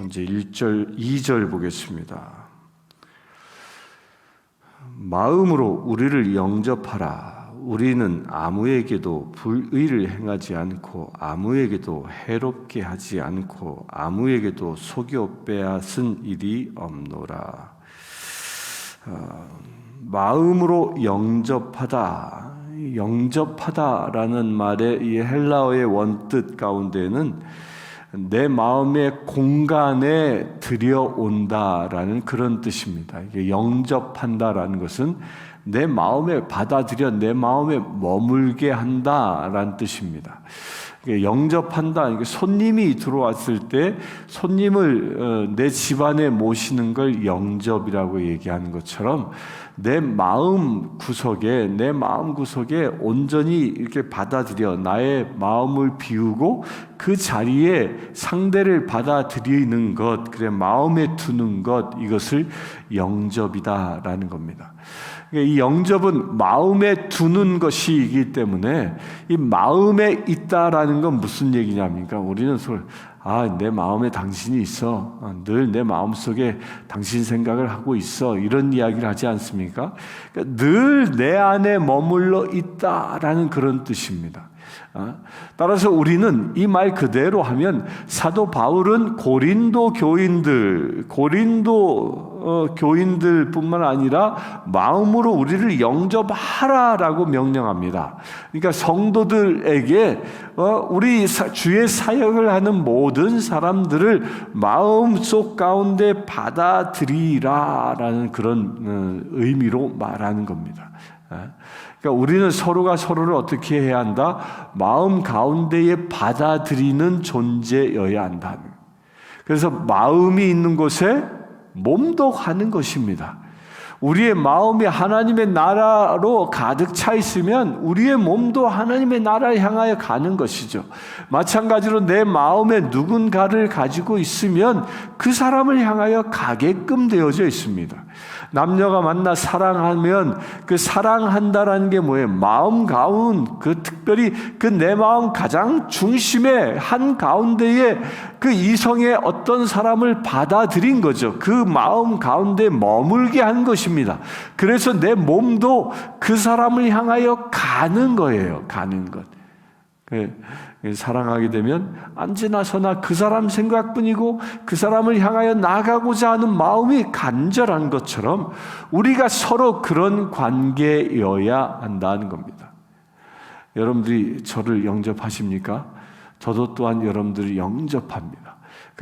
이제 1절, 2절 보겠습니다. 마음으로 우리를 영접하라. 우리는 아무에게도 불의를 행하지 않고 아무에게도 해롭게 하지 않고 아무에게도 속여 빼앗은 일이 없노라. 마음으로 영접하다. 영접하다라는 말의 이 헬라어의 원뜻 가운데는 내 마음의 공간에 들여온다라는 그런 뜻입니다. 이게 영접한다라는 것은 내 마음에 받아들여 내 마음에 머물게 한다라는 뜻입니다. 영접한다. 손님이 들어왔을 때 손님을 내 집안에 모시는 걸 영접이라고 얘기하는 것처럼 내 마음 구석에 온전히 이렇게 받아들여 나의 마음을 비우고 그 자리에 상대를 받아들이는 것, 그래 마음에 두는 것, 이것을 영접이다라는 겁니다. 이 영접은 마음에 두는 것이기 때문에 이 마음에 있다라는 건 무슨 얘기냐니까 우리는 내 마음에 당신이 있어. 늘 내 마음속에 당신 생각을 하고 있어. 이런 이야기를 하지 않습니까? 그러니까 늘 내 안에 머물러 있다라는 그런 뜻입니다. 따라서 우리는 이 말 그대로 하면 사도 바울은 고린도 교인들뿐만 아니라 마음으로 우리를 영접하라라고 명령합니다. 그러니까 성도들에게 우리 주의 사역을 하는 모든 사람들을 마음속 가운데 받아들이라라는 그런 의미로 말하는 겁니다. 그러니까 우리는 서로가 서로를 어떻게 해야 한다? 마음 가운데에 받아들이는 존재여야 한다. 그래서 마음이 있는 곳에 몸도 가는 것입니다. 우리의 마음이 하나님의 나라로 가득 차 있으면 우리의 몸도 하나님의 나라를 향하여 가는 것이죠. 마찬가지로 내 마음에 누군가를 가지고 있으면 그 사람을 향하여 가게끔 되어져 있습니다. 남녀가 만나 사랑하면 그 사랑한다라는 게 뭐예요? 마음 가운 특별히 내 마음 가장 중심에 한 가운데에 그 이성의 어떤 사람을 받아들인 거죠. 그 마음 가운데 머물게 한 것입니다. 그래서 내 몸도 그 사람을 향하여 가는 거예요. 가는 것. 사랑하게 되면 언제나 서나 그 사람 생각뿐이고 그 사람을 향하여 나가고자 하는 마음이 간절한 것처럼 우리가 서로 그런 관계여야 한다는 겁니다. 여러분들이 저를 영접하십니까? 저도 또한 여러분들을 영접합니다.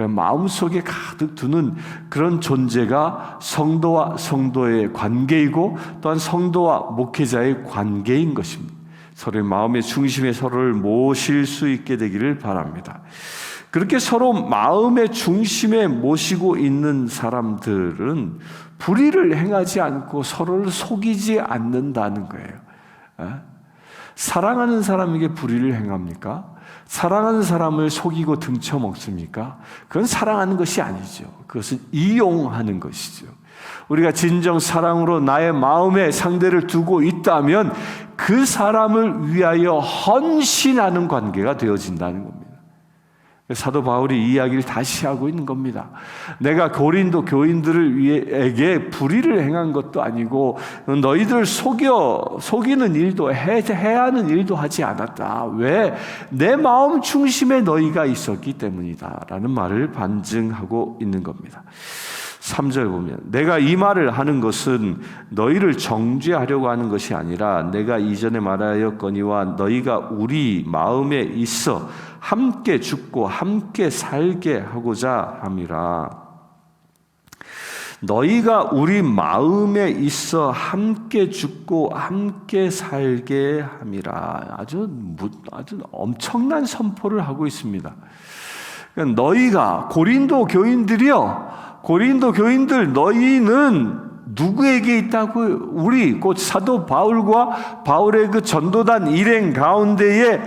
마음속에 가득 두는 그런 존재가 성도와 성도의 관계이고 또한 성도와 목회자의 관계인 것입니다. 서로의 마음의 중심에 서로를 모실 수 있게 되기를 바랍니다. 그렇게 서로 마음의 중심에 모시고 있는 사람들은 불의를 행하지 않고 서로를 속이지 않는다는 거예요. 사랑하는 사람에게 불의를 행합니까? 사랑하는 사람을 속이고 등쳐먹습니까? 그건 사랑하는 것이 아니죠. 그것은 이용하는 것이죠. 우리가 진정 사랑으로 나의 마음에 상대를 두고 있다면 그 사람을 위하여 헌신하는 관계가 되어진다는 겁니다. 사도 바울이 이 이야기를 다시 하고 있는 겁니다. 내가 고린도 교인들에게 불의를 행한 것도 아니고 너희들 속이는 일도 해야 하는 일도 하지 않았다. 왜? 내 마음 중심에 너희가 있었기 때문이다 라는 말을 반증하고 있는 겁니다. 3절 보면 내가 이 말을 하는 것은 너희를 정죄하려고 하는 것이 아니라 내가 이전에 말하였거니와 너희가 우리 마음에 있어 함께 죽고 함께 살게 하고자 함이라. 너희가 우리 마음에 있어 함께 죽고 함께 살게 함이라. 아주 엄청난 선포를 하고 있습니다. 그러니까 너희가 고린도 교인들 너희는 누구에게 있다고? 우리 곧 사도 바울과 바울의 그 전도단 일행 가운데에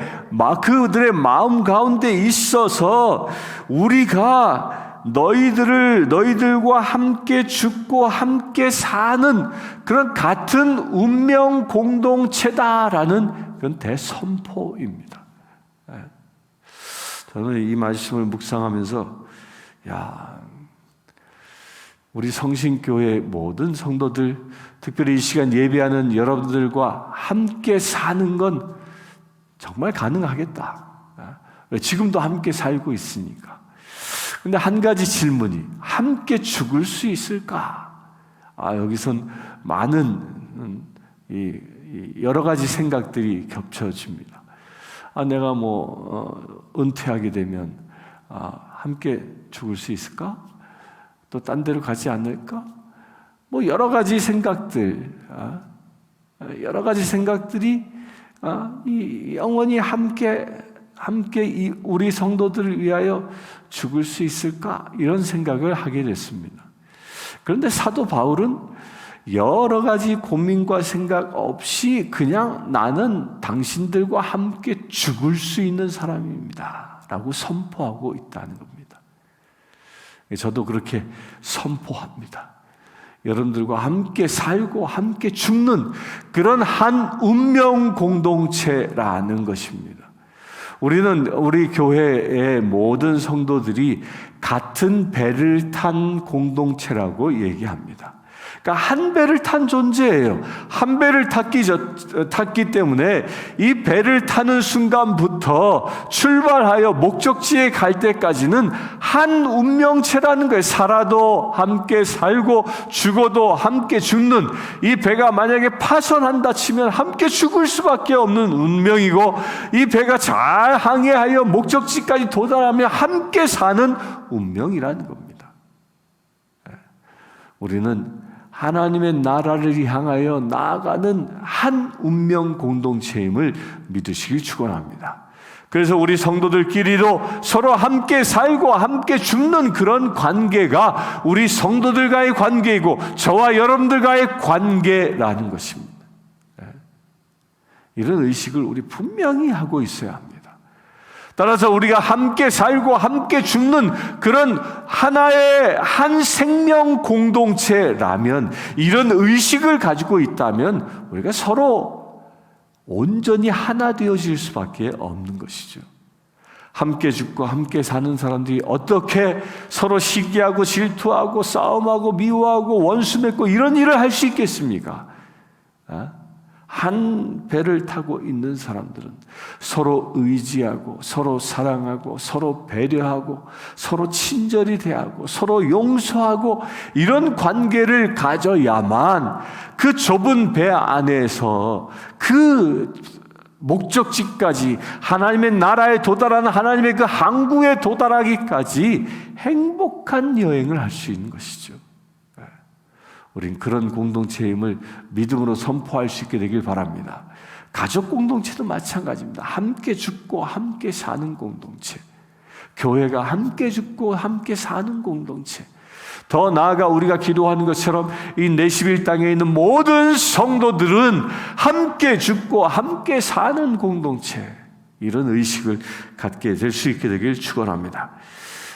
그들의 마음 가운데 있어서 우리가 너희들과 함께 죽고 함께 사는 그런 같은 운명 공동체다라는 그런 대선포입니다. 저는 이 말씀을 묵상하면서 야, 우리 성신교회 모든 성도들, 특별히 이 시간 예배하는 여러분들과 함께 사는 건 정말 가능하겠다. 지금도 함께 살고 있으니까. 근데 한 가지 질문이, 함께 죽을 수 있을까? 여기선 많은 여러 가지 생각들이 겹쳐집니다. 내가 은퇴하게 되면 함께 죽을 수 있을까? 또 딴 데로 가지 않을까? 여러 가지 생각들, 여러 가지 생각들이 영원히 함께 우리 성도들을 위하여 죽을 수 있을까? 이런 생각을 하게 됐습니다. 그런데 사도 바울은 여러 가지 고민과 생각 없이 그냥 나는 당신들과 함께 죽을 수 있는 사람입니다 라고 선포하고 있다는 겁니다. 저도 그렇게 선포합니다. 여러분들과 함께 살고 함께 죽는 그런 한 운명 공동체라는 것입니다. 우리는 우리 교회의 모든 성도들이 같은 배를 탄 공동체라고 얘기합니다. 그러니까 한 배를 탄 존재예요. 한 배를 탔기 때문에 이 배를 타는 순간부터 출발하여 목적지에 갈 때까지는 한 운명체라는 거예요. 살아도 함께 살고 죽어도 함께 죽는, 이 배가 만약에 파손한다 치면 함께 죽을 수밖에 없는 운명이고, 이 배가 잘 항해하여 목적지까지 도달하면 함께 사는 운명이라는 겁니다. 우리는 하나님의 나라를 향하여 나아가는 한 운명 공동체임을 믿으시길 축원합니다. 그래서 우리 성도들끼리도 서로 함께 살고 함께 죽는 그런 관계가 우리 성도들과의 관계이고 저와 여러분들과의 관계라는 것입니다. 이런 의식을 우리 분명히 하고 있어야 합니다. 따라서 우리가 함께 살고 함께 죽는 그런 하나의 한 생명 공동체라면, 이런 의식을 가지고 있다면 우리가 서로 온전히 하나 되어질 수밖에 없는 것이죠. 함께 죽고 함께 사는 사람들이 어떻게 서로 시기하고 질투하고 싸움하고 미워하고 원수 맺고 이런 일을 할 수 있겠습니까? 한 배를 타고 있는 사람들은 서로 의지하고 서로 사랑하고 서로 배려하고 서로 친절히 대하고 서로 용서하고 이런 관계를 가져야만 그 좁은 배 안에서 그 목적지까지, 하나님의 나라에 도달하는 하나님의 그 항구에 도달하기까지 행복한 여행을 할 수 있는 것이죠. 우린 그런 공동체임을 믿음으로 선포할 수 있게 되길 바랍니다. 가족 공동체도 마찬가지입니다. 함께 죽고 함께 사는 공동체. 교회가 함께 죽고 함께 사는 공동체. 더 나아가 우리가 기도하는 것처럼 이 내시빌 땅에 있는 모든 성도들은 함께 죽고 함께 사는 공동체. 이런 의식을 갖게 될 수 있게 되길 축원합니다.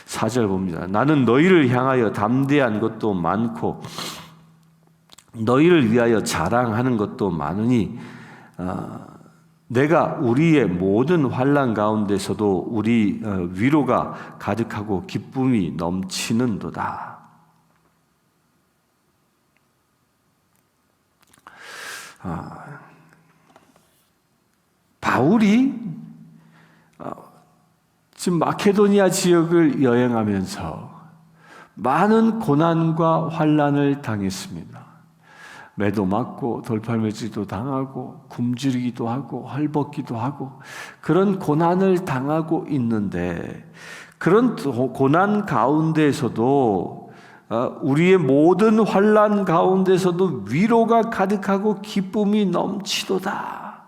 4절 봅니다. 나는 너희를 향하여 담대한 것도 많고 너희를 위하여 자랑하는 것도 많으니 내가 우리의 모든 환난 가운데서도 우리 위로가 가득하고 기쁨이 넘치는도다. 바울이 지금 마케도니아 지역을 여행하면서 많은 고난과 환난을 당했습니다. 매도 맞고 돌팔매질도 당하고 굶주리기도 하고 헐벗기도 하고 그런 고난을 당하고 있는데, 그런 고난 가운데서도 우리의 모든 환난 가운데서도 위로가 가득하고 기쁨이 넘치도다.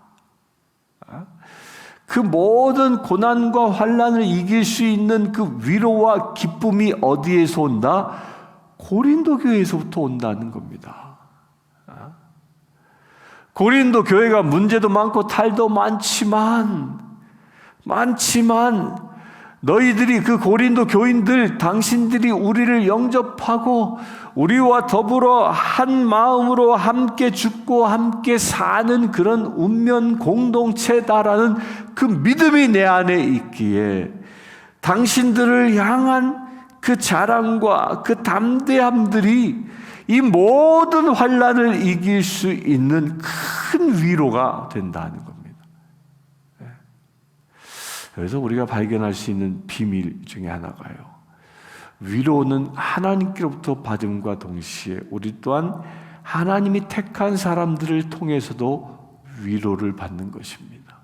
그 모든 고난과 환난을 이길 수 있는 그 위로와 기쁨이 어디에서 온다? 고린도 교회에서부터 온다는 겁니다. 고린도 교회가 문제도 많고 탈도 많지만 너희들이, 그 고린도 교인들, 당신들이 우리를 영접하고 우리와 더불어 한 마음으로 함께 죽고 함께 사는 그런 운명 공동체다라는 그 믿음이 내 안에 있기에 당신들을 향한 그 자랑과 그 담대함들이 이 모든 환난을 이길 수 있는 큰 위로가 된다는 겁니다. 그래서 우리가 발견할 수 있는 비밀 중에 하나가요, 위로는 하나님께로부터 받음과 동시에 우리 또한 하나님이 택한 사람들을 통해서도 위로를 받는 것입니다.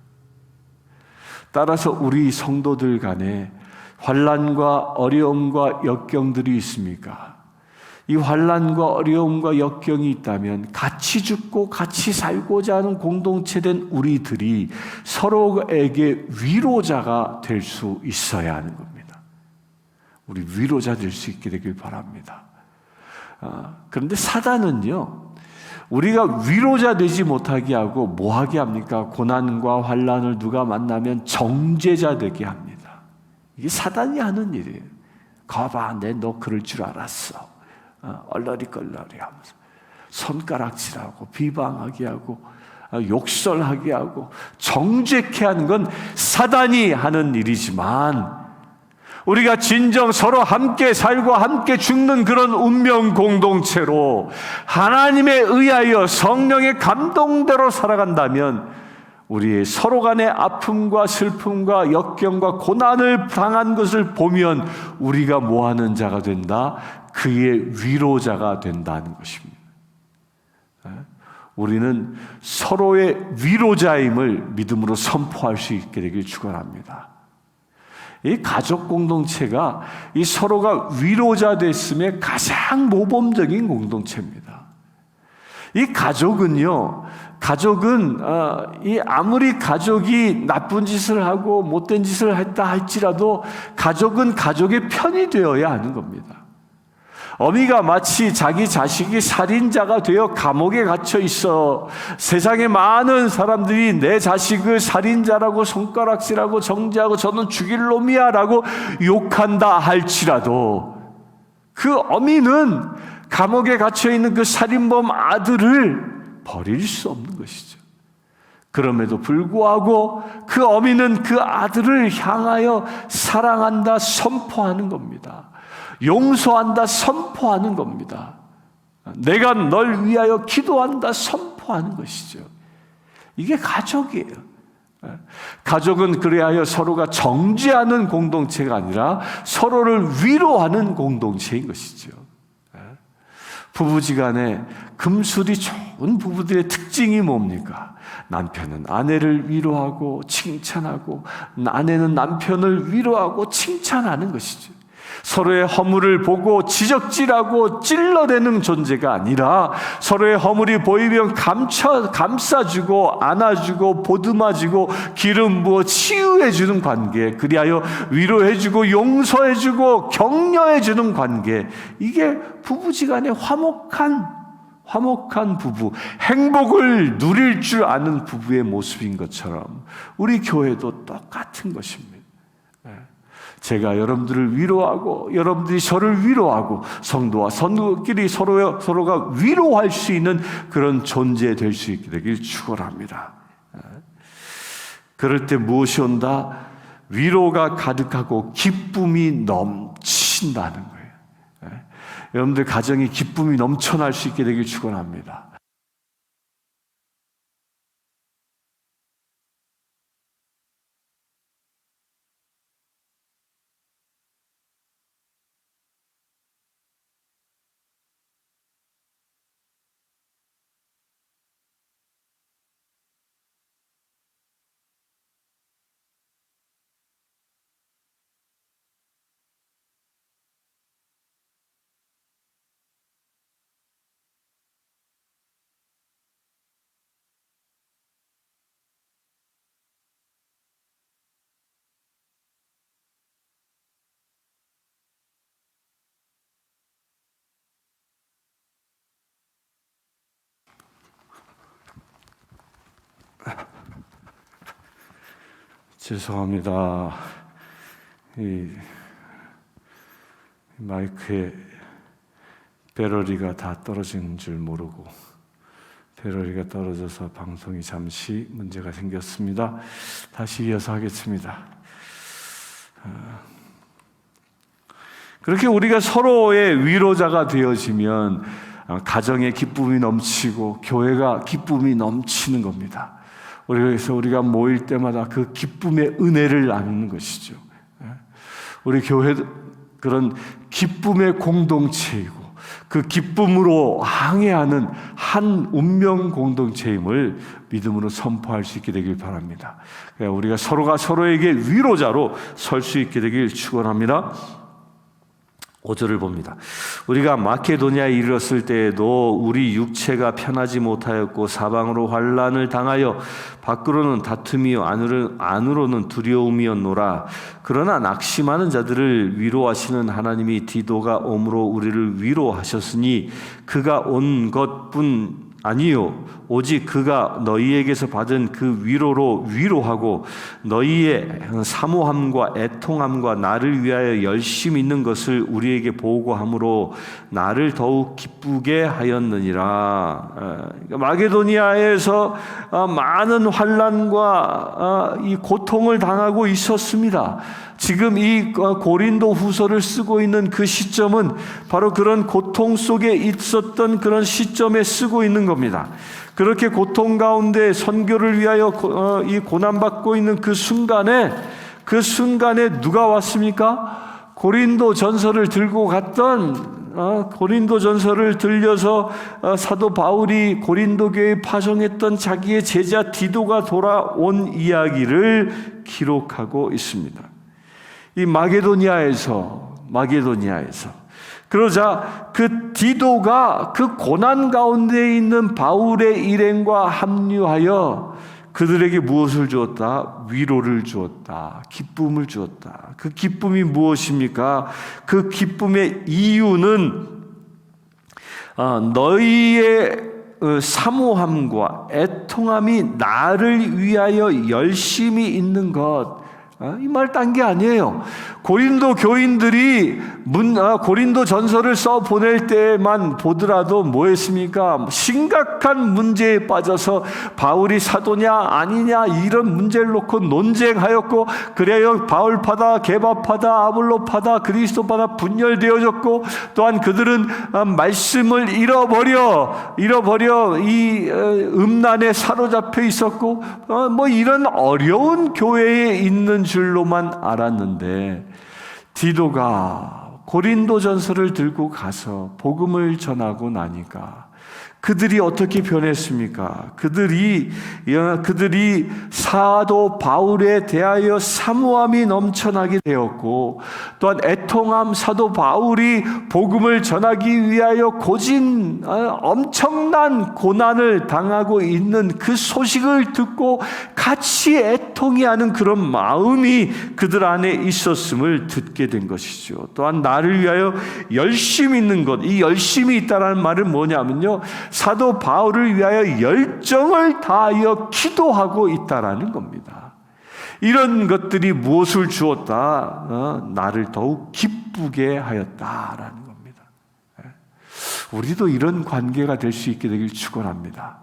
따라서 우리 성도들 간에 환난과 어려움과 역경들이 있습니까? 이 환난과 어려움과 역경이 있다면 같이 죽고 같이 살고자 하는 공동체된 우리들이 서로에게 위로자가 될 수 있어야 하는 겁니다. 우리 위로자 될 수 있게 되길 바랍니다. 그런데 사단은요, 우리가 위로자 되지 못하게 하고 뭐 하게 합니까? 고난과 환난을 누가 만나면 정죄자 되게 합니다. 이게 사단이 하는 일이에요. 거봐, 너 그럴 줄 알았어. 얼러리걸러리 하면서 손가락질하고 비방하게 하고 욕설하게 하고 정죄케 하는 건 사단이 하는 일이지만, 우리가 진정 서로 함께 살고 함께 죽는 그런 운명 공동체로 하나님에 의하여 성령의 감동대로 살아간다면 우리의 서로 간의 아픔과 슬픔과 역경과 고난을 당한 것을 보면 우리가 뭐하는 자가 된다? 그의 위로자가 된다는 것입니다. 우리는 서로의 위로자임을 믿음으로 선포할 수 있게 되길 축원합니다. 이 가족 공동체가 이 서로가 위로자 됐음의 가장 모범적인 공동체입니다. 이 가족은 이 아무리 가족이 나쁜 짓을 하고 못된 짓을 했다 할지라도 가족은 가족의 편이 되어야 하는 겁니다. 어미가 마치 자기 자식이 살인자가 되어 감옥에 갇혀 있어 세상에 많은 사람들이 내 자식을 살인자라고 손가락질하고 정죄하고 저는 죽일 놈이야 라고 욕한다 할지라도 그 어미는 감옥에 갇혀 있는 그 살인범 아들을 버릴 수 없는 것이죠. 그럼에도 불구하고 그 어미는 그 아들을 향하여 사랑한다 선포하는 겁니다. 용서한다 선포하는 겁니다. 내가 널 위하여 기도한다 선포하는 것이죠. 이게 가족이에요. 가족은 그래야 서로가 정죄하는 공동체가 아니라 서로를 위로하는 공동체인 것이죠. 부부지간에 금술이 좋은 부부들의 특징이 뭡니까? 남편은 아내를 위로하고 칭찬하고 아내는 남편을 위로하고 칭찬하는 것이죠. 서로의 허물을 보고 지적질하고 찔러대는 존재가 아니라 서로의 허물이 보이면 감싸주고 안아주고 보듬어주고 기름 부어 치유해주는 관계, 그리하여 위로해주고 용서해주고 격려해주는 관계, 이게 부부지간의 화목한 부부, 행복을 누릴 줄 아는 부부의 모습인 것처럼 우리 교회도 똑같은 것입니다. 제가 여러분들을 위로하고 여러분들이 저를 위로하고 성도와 성도끼리 서로가 위로할 수 있는 그런 존재 될 수 있게 되길 축원합니다. 그럴 때 무엇이 온다? 위로가 가득하고 기쁨이 넘친다는 거예요. 여러분들 가정이 기쁨이 넘쳐날 수 있게 되길 축원합니다. 죄송합니다. 이 마이크에 배터리가 다 떨어진 줄 모르고 배터리가 떨어져서 방송이 잠시 문제가 생겼습니다. 다시 이어서 하겠습니다. 그렇게 우리가 서로의 위로자가 되어지면 가정의 기쁨이 넘치고 교회가 기쁨이 넘치는 겁니다. 그래서 우리가 모일 때마다 그 기쁨의 은혜를 나누는 것이죠. 우리 교회도 그런 기쁨의 공동체이고 그 기쁨으로 항해하는 한 운명 공동체임을 믿음으로 선포할 수 있게 되길 바랍니다. 우리가 서로가 서로에게 위로자로 설 수 있게 되길 축원합니다. 5절을 봅니다. 우리가 마케도니아에 이르렀을 때에도 우리 육체가 편하지 못하였고 사방으로 환난을 당하여 밖으로는 다툼이요 안으로는 두려움이었노라. 그러나 낙심하는 자들을 위로하시는 하나님이 디도가 옴으로 우리를 위로하셨으니 그가 온 것뿐 아니요 오직 그가 너희에게서 받은 그 위로로 위로하고 너희의 사모함과 애통함과 나를 위하여 열심히 있는 것을 우리에게 보고함으로 나를 더욱 기쁘게 하였느니라. 마게도니아에서 많은 환난과 이 고통을 당하고 있었습니다. 지금 이 고린도 후서를 쓰고 있는 그 시점은 바로 그런 고통 속에 있었던 그런 시점에 쓰고 있는 겁니다. 그렇게 고통 가운데 선교를 위하여 이 고난받고 있는 그 순간에 누가 왔습니까? 고린도 전서를 들고 갔던 고린도 전서를 들려서 사도 바울이 고린도 교회에 파송했던 자기의 제자 디도가 돌아온 이야기를 기록하고 있습니다. 이 마게도니아에서 그러자 그 디도가 그 고난 가운데 있는 바울의 일행과 합류하여 그들에게 무엇을 주었다? 위로를 주었다. 기쁨을 주었다. 그 기쁨이 무엇입니까? 그 기쁨의 이유는 너희의 사모함과 애통함이 나를 위하여 열심히 있는 것. 이 말 딴 게 아니에요. 고린도 교인들이 고린도 전서를 써 보낼 때만 보더라도 뭐했습니까? 심각한 문제에 빠져서 바울이 사도냐 아니냐 이런 문제를 놓고 논쟁하였고, 그래요 바울파다 계바파다 아볼로파다 그리스도파다 분열되어졌고, 또한 그들은 말씀을 잃어버려 이 음란에 사로잡혀 있었고, 뭐 이런 어려운 교회에 있는 줄로만 알았는데, 디도가 고린도전서를 들고 가서 복음을 전하고 나니까 그들이 어떻게 변했습니까? 그들이 사도 바울에 대하여 사모함이 넘쳐나게 되었고, 또한 애통함, 사도 바울이 복음을 전하기 위하여 고진 엄청난 고난을 당하고 있는 그 소식을 듣고 같이 애통해 하는 그런 마음이 그들 안에 있었음을 듣게 된 것이죠. 또한 나를 위하여 열심히 있는 것, 이 열심히 있다는 말은 뭐냐면요, 사도 바울을 위하여 열정을 다하여 기도하고 있다라는 겁니다. 이런 것들이 무엇을 주었다? 나를 더욱 기쁘게 하였다라는 겁니다. 우리도 이런 관계가 될 수 있게 되길 축원합니다.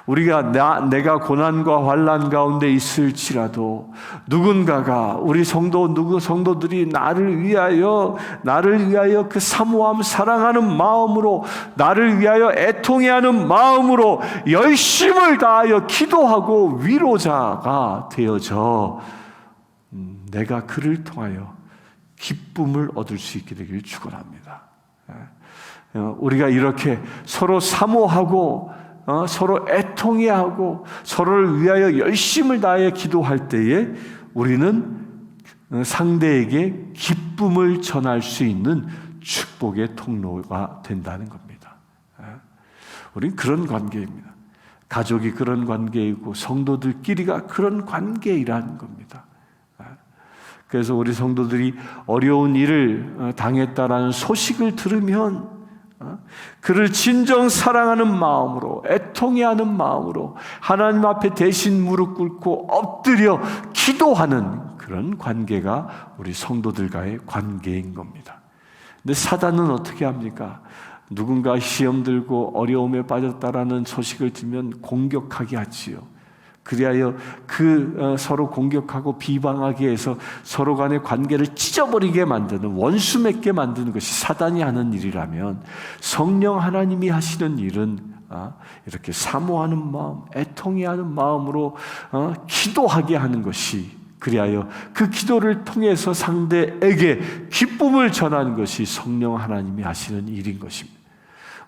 우리가 내가 고난과 환난 가운데 있을지라도 누군가가 우리 성도들이 나를 위하여 그 사모함 사랑하는 마음으로, 나를 위하여 애통해하는 마음으로 열심을 다하여 기도하고 위로자가 되어져 내가 그를 통하여 기쁨을 얻을 수 있게 되길 축원합니다. 우리가 이렇게 서로 사모하고 서로 애통해하고 서로를 위하여 열심을 다해 기도할 때에 우리는 상대에게 기쁨을 전할 수 있는 축복의 통로가 된다는 겁니다. 우리는 그런 관계입니다. 가족이 그런 관계이고 성도들끼리가 그런 관계이라는 겁니다. 그래서 우리 성도들이 어려운 일을 당했다라는 소식을 들으면 그를 진정 사랑하는 마음으로, 애통해하는 마음으로 하나님 앞에 대신 무릎 꿇고 엎드려 기도하는 그런 관계가 우리 성도들과의 관계인 겁니다. 근데 사단은 어떻게 합니까? 누군가 시험 들고 어려움에 빠졌다라는 소식을 들으면 공격하게 하지요. 그리하여 서로 공격하고 비방하게 해서 서로 간의 관계를 찢어버리게 만드는, 원수 맺게 만드는 것이 사단이 하는 일이라면, 성령 하나님이 하시는 일은 이렇게 사모하는 마음, 애통해하는 마음으로 기도하게 하는 것이, 그리하여 그 기도를 통해서 상대에게 기쁨을 전하는 것이 성령 하나님이 하시는 일인 것입니다.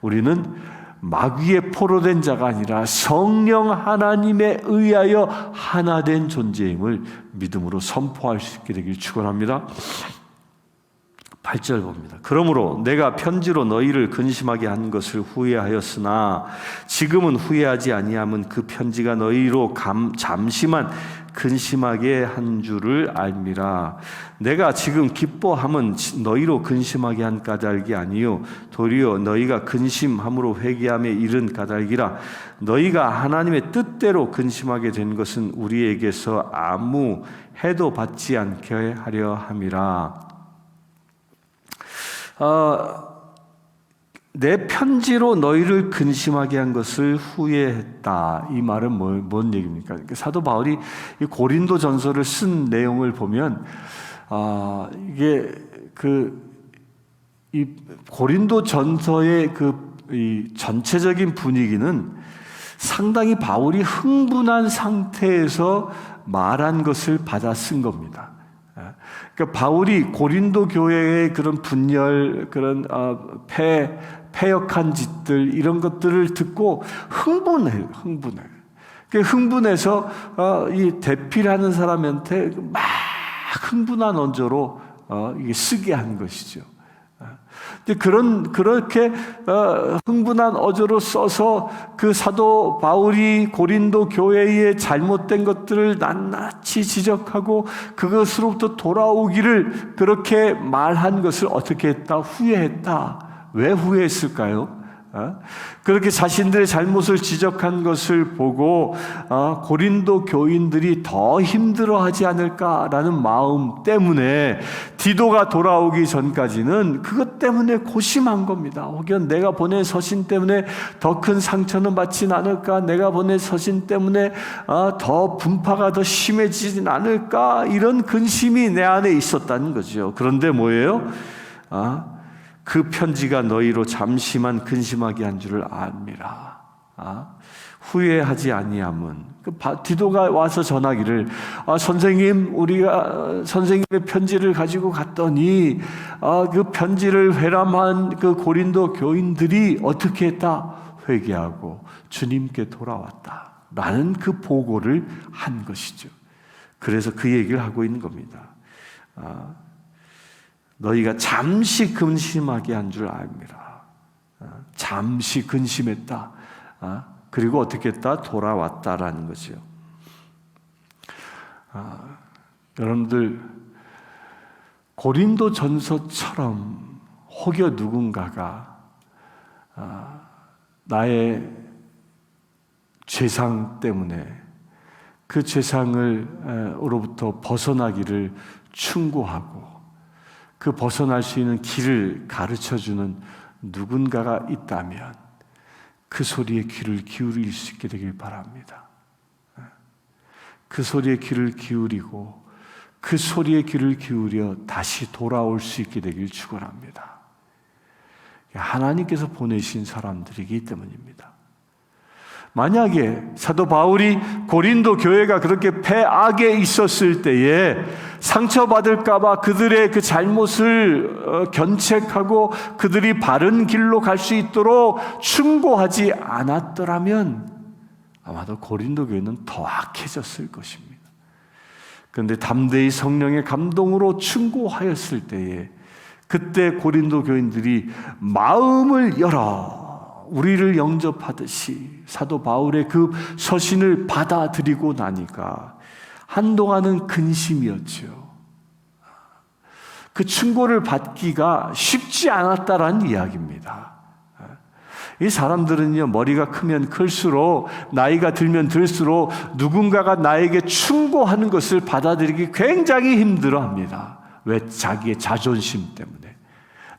우리는 마귀의 포로된 자가 아니라 성령 하나님에 의하여 하나 된 존재임을 믿음으로 선포할 수 있게 되길 축원합니다. 8절 봅니다. 그러므로 내가 편지로 너희를 근심하게 한 것을 후회하였으나 지금은 후회하지 아니함은 그 편지가 너희로 잠시만 근심하게 한 줄을 알미라. 내가 지금 기뻐함은 너희로 근심하게 한 까닭이 아니요 도리어 너희가 근심함으로 회개함에 이른 까닭이라. 너희가 하나님의 뜻대로 근심하게 된 것은 우리에게서 아무 해도 받지 않게 하려 함이라. 내 편지로 너희를 근심하게 한 것을 후회했다. 이 말은 뭔 얘기입니까? 사도 바울이 이 고린도 전서를 쓴 내용을 보면, 이게 이 고린도 전서의 이 전체적인 분위기는 상당히 바울이 흥분한 상태에서 말한 것을 받아 쓴 겁니다. 그러니까 바울이 고린도 교회의 그런 분열, 그런 패역한 짓들, 이런 것들을 듣고 흥분해요. 흥분해서 이 대필하는 사람한테 막 흥분한 언저로 이게 쓰게 한 것이죠. 그렇게 흥분한 어조로 써서 그 사도 바울이 고린도 교회의 잘못된 것들을 낱낱이 지적하고 그것으로부터 돌아오기를 그렇게 말한 것을 어떻게 했다? 후회했다. 왜 후회했을까요? 그렇게 자신들의 잘못을 지적한 것을 보고 고린도 교인들이 더 힘들어하지 않을까라는 마음 때문에 디도가 돌아오기 전까지는 그것 때문에 고심한 겁니다. 혹여 내가 보낸 서신 때문에 더 큰 상처는 받진 않을까, 내가 보낸 서신 때문에 더 분파가 더 심해지진 않을까, 이런 근심이 내 안에 있었다는 거죠. 그런데 뭐예요? 그 편지가 너희로 잠시만 근심하게 한 줄을 압니다. 후회하지 아니함은, 디도가 와서 전하기를, 선생님, 우리가 선생님의 편지를 가지고 갔더니 그 편지를 회람한 그 고린도 교인들이 어떻게 했다? 회개하고 주님께 돌아왔다 라는 그 보고를 한 것이죠. 그래서 그 얘기를 하고 있는 겁니다. 너희가 잠시 근심하게 한 줄 압니다. 잠시 근심했다. 그리고 어떻게 했다? 돌아왔다라는 거죠. 여러분들, 고린도 전서처럼 혹여 누군가가 나의 죄상 때문에 그 죄상으로부터 벗어나기를 충고하고 그 벗어날 수 있는 길을 가르쳐주는 누군가가 있다면 그 소리에 귀를 기울일 수 있게 되길 바랍니다. 그 소리에 귀를 기울이고 그 소리에 귀를 기울여 다시 돌아올 수 있게 되길 축원합니다. 하나님께서 보내신 사람들이기 때문입니다. 만약에 사도 바울이 고린도 교회가 그렇게 패악에 있었을 때에 상처받을까 봐 그들의 그 잘못을 견책하고 그들이 바른 길로 갈 수 있도록 충고하지 않았더라면 아마도 고린도 교회는 더 악해졌을 것입니다. 그런데 담대히 성령의 감동으로 충고하였을 때에 그때 고린도 교인들이 마음을 열어 우리를 영접하듯이 사도 바울의 그 서신을 받아들이고 나니까 한동안은 근심이었죠. 그 충고를 받기가 쉽지 않았다라는 이야기입니다. 이 사람들은요, 머리가 크면 클수록, 나이가 들면 들수록 누군가가 나에게 충고하는 것을 받아들이기 굉장히 힘들어합니다. 왜? 자기의 자존심 때문에.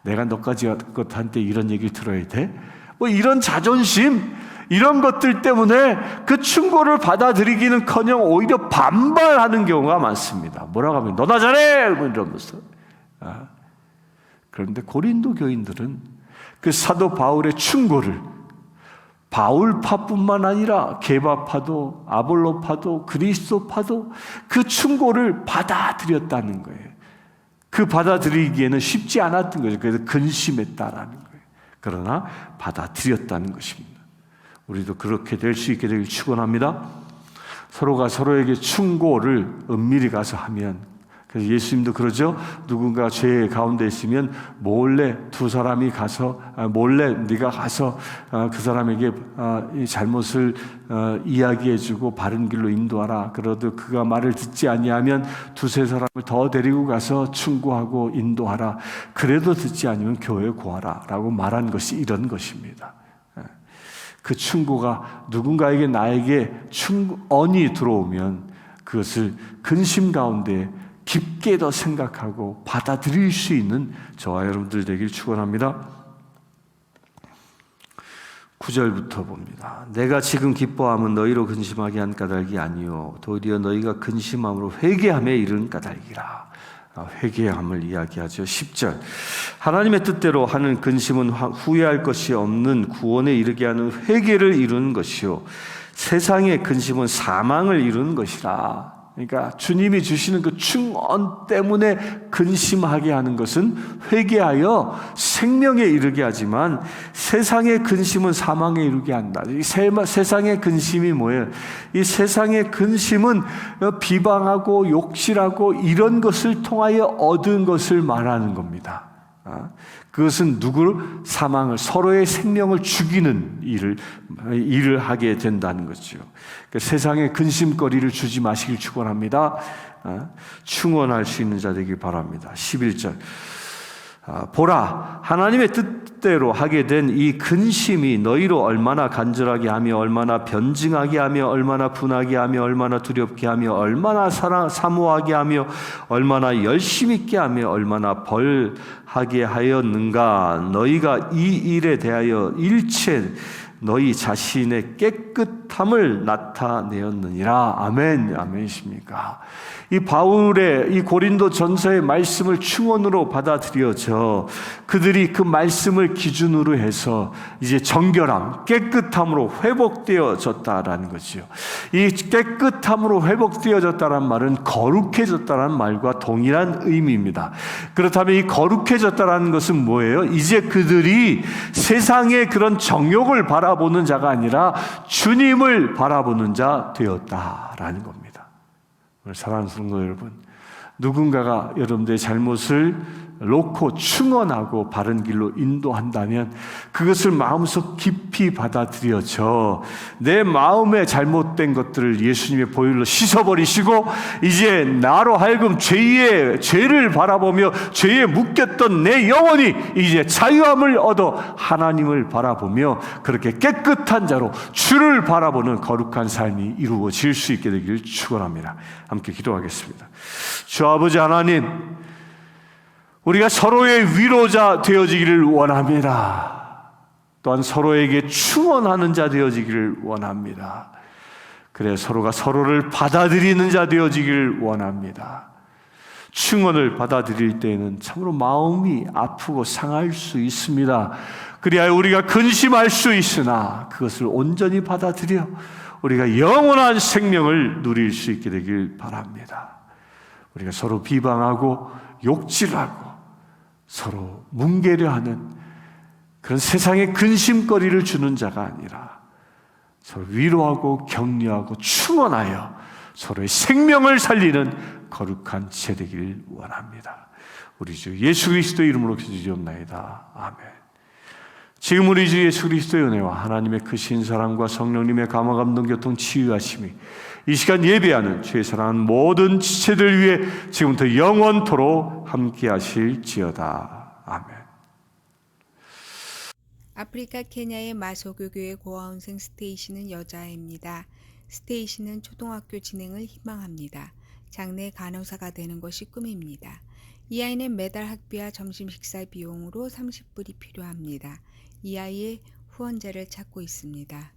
내가 너까지 한테 이런 얘기를 들어야 돼? 뭐 이런 자존심, 이런 것들 때문에 그 충고를 받아들이기는커녕 오히려 반발하는 경우가 많습니다. 뭐라고 하면 너나 잘해! 이러면서. 그런데 고린도 교인들은 그 사도 바울의 충고를 바울파뿐만 아니라 게바파도 아볼로파도 그리스도파도 그 충고를 받아들였다는 거예요. 그 받아들이기에는 쉽지 않았던 거죠. 그래서 근심했다라는 거예요. 그러나 받아들였다는 것입니다. 우리도 그렇게 될 수 있게 되길 축원합니다. 서로가 서로에게 충고를 은밀히 가서 하면, 그래서 예수님도 그러죠. 누군가 죄 가운데 있으면 몰래 두 사람이 가서 몰래 네가 가서 그 사람에게 이 잘못을 이야기해주고 바른 길로 인도하라. 그래도 그가 말을 듣지 아니하면 두세 사람을 더 데리고 가서 충고하고 인도하라. 그래도 듣지 않으면 교회에 고하라 라고 말한 것이 이런 것입니다. 그 충고가 누군가에게 나에게 언이 들어오면 그것을 근심 가운데 깊게 더 생각하고 받아들일 수 있는 저와 여러분들 되길 축원합니다. 9절부터 봅니다. 내가 지금 기뻐함은 너희로 근심하게 한 까닭이 아니요 도리어 너희가 근심함으로 회개함에 이른 까닭이라. 회개함을 이야기하죠. 10절 하나님의 뜻대로 하는 근심은 후회할 것이 없는 구원에 이르게 하는 회개를 이루는 것이요 세상의 근심은 사망을 이루는 것이라. 그러니까 주님이 주시는 그 충언 때문에 근심하게 하는 것은 회개하여 생명에 이르게 하지만 세상의 근심은 사망에 이르게 한다. 이 세상의 근심이 뭐예요? 이 세상의 근심은 비방하고 욕실하고 이런 것을 통하여 얻은 것을 말하는 겁니다. 그것은 누구를 사망을 서로의 생명을 죽이는 일을 하게 된다는 거죠. 그러니까 세상에 근심거리를 주지 마시길 축원합니다. 충원할 수 있는 자 되길 바랍니다. 11절 보라 하나님의 뜻대로 하게 된 이 근심이 너희로 얼마나 간절하게 하며 얼마나 변증하게 하며 얼마나 분하게 하며 얼마나 두렵게 하며 얼마나 사모하게 하며 얼마나 열심 있게 하며 얼마나 벌하게 하였는가. 너희가 이 일에 대하여 일체 너희 자신의 깨끗함을 나타내었느니라. 아멘. 아멘이십니까? 이 바울의 이 고린도 전서의 말씀을 충원으로 받아들여져 그들이 그 말씀을 기준으로 해서 이제 정결함, 깨끗함으로 회복되어졌다라는 거죠. 이 깨끗함으로 회복되어졌다는 말은 거룩해졌다는 말과 동일한 의미입니다. 그렇다면 이 거룩해졌다는 것은 뭐예요? 이제 그들이 세상의 그런 정욕을 바라보는 자가 아니라 주님을 바라보는 자 되었다라는 겁니다. 사랑하는 성도 여러분, 누군가가 여러분들의 잘못을 놓고 충언하고 바른 길로 인도한다면 그것을 마음속 깊이 받아들여져 내 마음에 잘못된 것들을 예수님의 보혈로 씻어버리시고 이제 나로 하여금 죄를 바라보며 죄에 묶였던 내 영혼이 이제 자유함을 얻어 하나님을 바라보며 그렇게 깨끗한 자로 주를 바라보는 거룩한 삶이 이루어질 수 있게 되기를 축원합니다. 함께 기도하겠습니다. 주 아버지 하나님, 우리가 서로의 위로자 되어지기를 원합니다. 또한 서로에게 충원하는 자 되어지기를 원합니다. 그래 서로가 서로를 받아들이는 자 되어지기를 원합니다. 충원을 받아들일 때에는 참으로 마음이 아프고 상할 수 있습니다. 그리하여 우리가 근심할 수 있으나 그것을 온전히 받아들여 우리가 영원한 생명을 누릴 수 있게 되길 바랍니다. 우리가 서로 비방하고 욕질하고 서로 뭉개려 하는 그런 세상의 근심거리를 주는 자가 아니라 서로 위로하고 격려하고 충원하여 서로의 생명을 살리는 거룩한 체 되기를 원합니다. 우리 주 예수 그리스도의 이름으로 기도드리옵나이다. 아멘. 지금 우리 주 예수 그리스도의 은혜와 하나님의 크신 사랑과 성령님의 감화 감동 교통 치유하심이 이 시간 예배하는 주의 사랑하는 모든 지체들 위해 지금부터 영원토록 함께 하실지어다. 아멘. 아프리카 케냐의 마소교교의 고아원생 스테이시는 여자아이입니다. 스테이시는 초등학교 진행을 희망합니다. 장래 간호사가 되는 것이 꿈입니다. 이 아이는 매달 학비와 점심 식사 비용으로 30불이 필요합니다. 이 아이의 후원자를 찾고 있습니다.